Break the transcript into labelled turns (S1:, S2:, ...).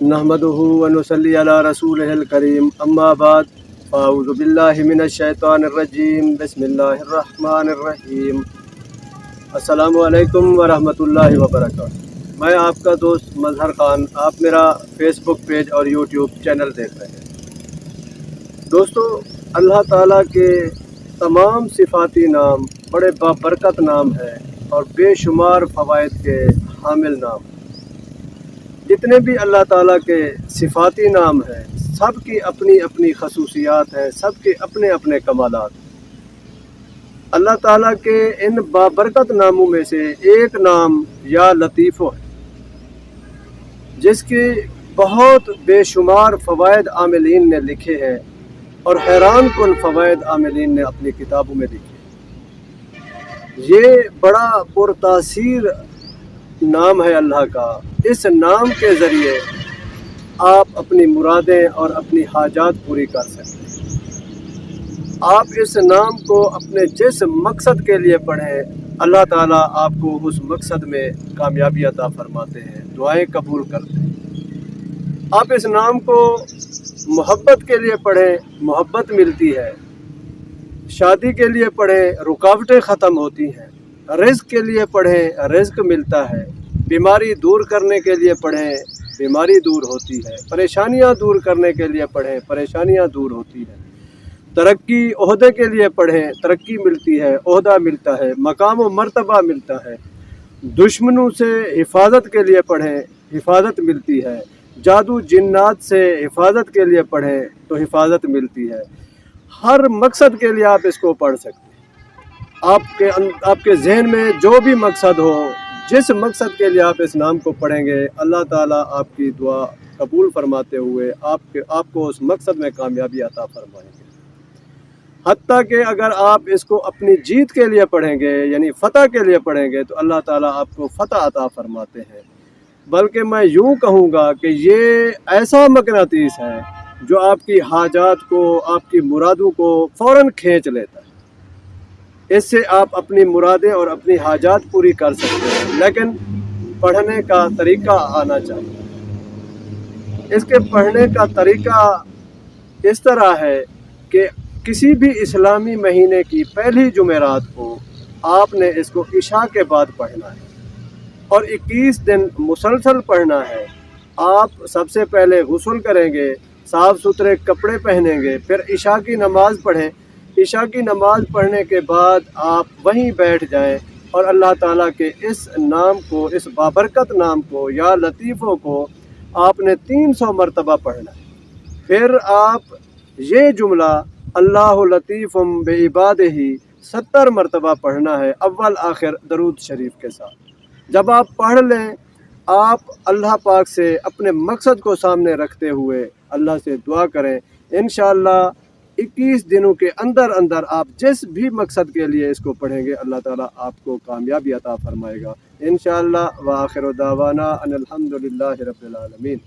S1: नहमदुहु व नुसल्ली अला रसूलिहिल करीम अम्मा बाद अऊज़ु बिल्लाहि मिनश शैतानिर रजीम बिस्मिल्लाहिर रहमानिर रहीम। अस्सलामु अलैकुम व रहमतुल्लाहि व बरकातुहू। मैं आपका दोस्त मजहर ख़ान, आप मेरा फेसबुक पेज और यूट्यूब चैनल देख रहे हैं। दोस्तों, अल्लाह ताला के तमाम सिफाती नाम बड़े बाबरकत नाम हैं और बेशुमार फ़वाइद के हामिल नाम। जितने भी अल्लाह ताला के सिफाती नाम हैं, सब की अपनी अपनी खसूसियात हैं, सब के अपने अपने कमालात। अल्लाह ताला के इन बाबरकत नामों में से एक नाम या लतीफ़ो है, जिसके बहुत बेशुमार फ़वाइद आमिलीन ने लिखे हैं और हैरान कुन फ़वाइद आमिलीन ने अपनी किताबों में लिखे। ये बड़ा पुरतासीर नाम है अल्लाह का। इस नाम के ज़रिए आप अपनी मुरादें और अपनी हाजात पूरी कर सकते हैं। आप इस नाम को अपने जिस मकसद के लिए पढ़ें, अल्लाह ताला आपको उस मकसद में कामयाबी अता फरमाते हैं, दुआएं कबूल करते हैं। आप इस नाम को मोहब्बत के लिए पढ़ें, मोहब्बत मिलती है। शादी के लिए पढ़ें, रुकावटें ख़त्म होती हैं। रिज़्क़ के लिए पढ़ें, रिज़्क़ मिलता है। बीमारी दूर करने के लिए पढ़ें, बीमारी दूर होती है। परेशानियां दूर करने के लिए पढ़ें, परेशानियां दूर होती हैं। तरक्की ओहदे के लिए पढ़ें, तरक्की मिलती है, ओहदा मिलता है, मकाम व मर्तबा मिलता है। दुश्मनों से हिफाजत के लिए पढ़ें, हिफाजत मिलती है। जादू जिन्नात से हिफाजत के लिए पढ़ें तो हिफाजत मिलती है। हर मकसद के लिए आप इसको पढ़ सकते हैं। आपके जहन में जो भी मकसद हो, जिस मकसद के लिए आप इस नाम को पढ़ेंगे, अल्लाह ताला आपकी दुआ कबूल फरमाते हुए आपको उस मकसद में कामयाबी अता फरमाएंगे। हत्ता कि अगर आप इसको अपनी जीत के लिए पढ़ेंगे, यानी फ़तह के लिए पढ़ेंगे, तो अल्लाह ताला आपको फ़तह अता फरमाते हैं। बल्कि मैं यूँ कहूँगा कि ये ऐसा मकनातीस है जो आपकी हाजात को, आपकी मुरादों को फ़ौरन खींच लेता है। इससे आप अपनी मुरादें और अपनी हाजात पूरी कर सकते हैं, लेकिन पढ़ने का तरीका आना चाहिए। इसके पढ़ने का तरीका इस तरह है कि किसी भी इस्लामी महीने की पहली जुमेरात को आपने इसको इशा के बाद पढ़ना है और 21 दिन मुसलसल पढ़ना है। आप सबसे पहले गुस्ल करेंगे, साफ़ सुथरे कपड़े पहनेंगे, फिर इशा की नमाज़ पढ़ें। इशा की नमाज़ पढ़ने के बाद आप वहीं बैठ जाएं और अल्लाह ताला के इस नाम को, इस बाबरकत नाम को या लतीफ़ों को आपने 300 मरतबा पढ़ना है। फिर आप ये जुमला अल्लाहु लतीफ़ुम बिइबादिही 70 मरतबा पढ़ना है, अव्वल आखिर दरूद शरीफ के साथ। जब आप पढ़ लें, आप अल्लाह पाक से अपने मकसद को सामने रखते हुए अल्लाह से दुआ करें। इंशाअल्लाह 21 दिनों के अंदर अंदर आप जिस भी मकसद के लिए इसको पढ़ेंगे, अल्लाह ताला आपको कामयाबी अता फरमाएगा इंशाअल्लाह। व आखिर दावाना अनिल हम्दुलिल्लाहि रब्बिल आलमीन।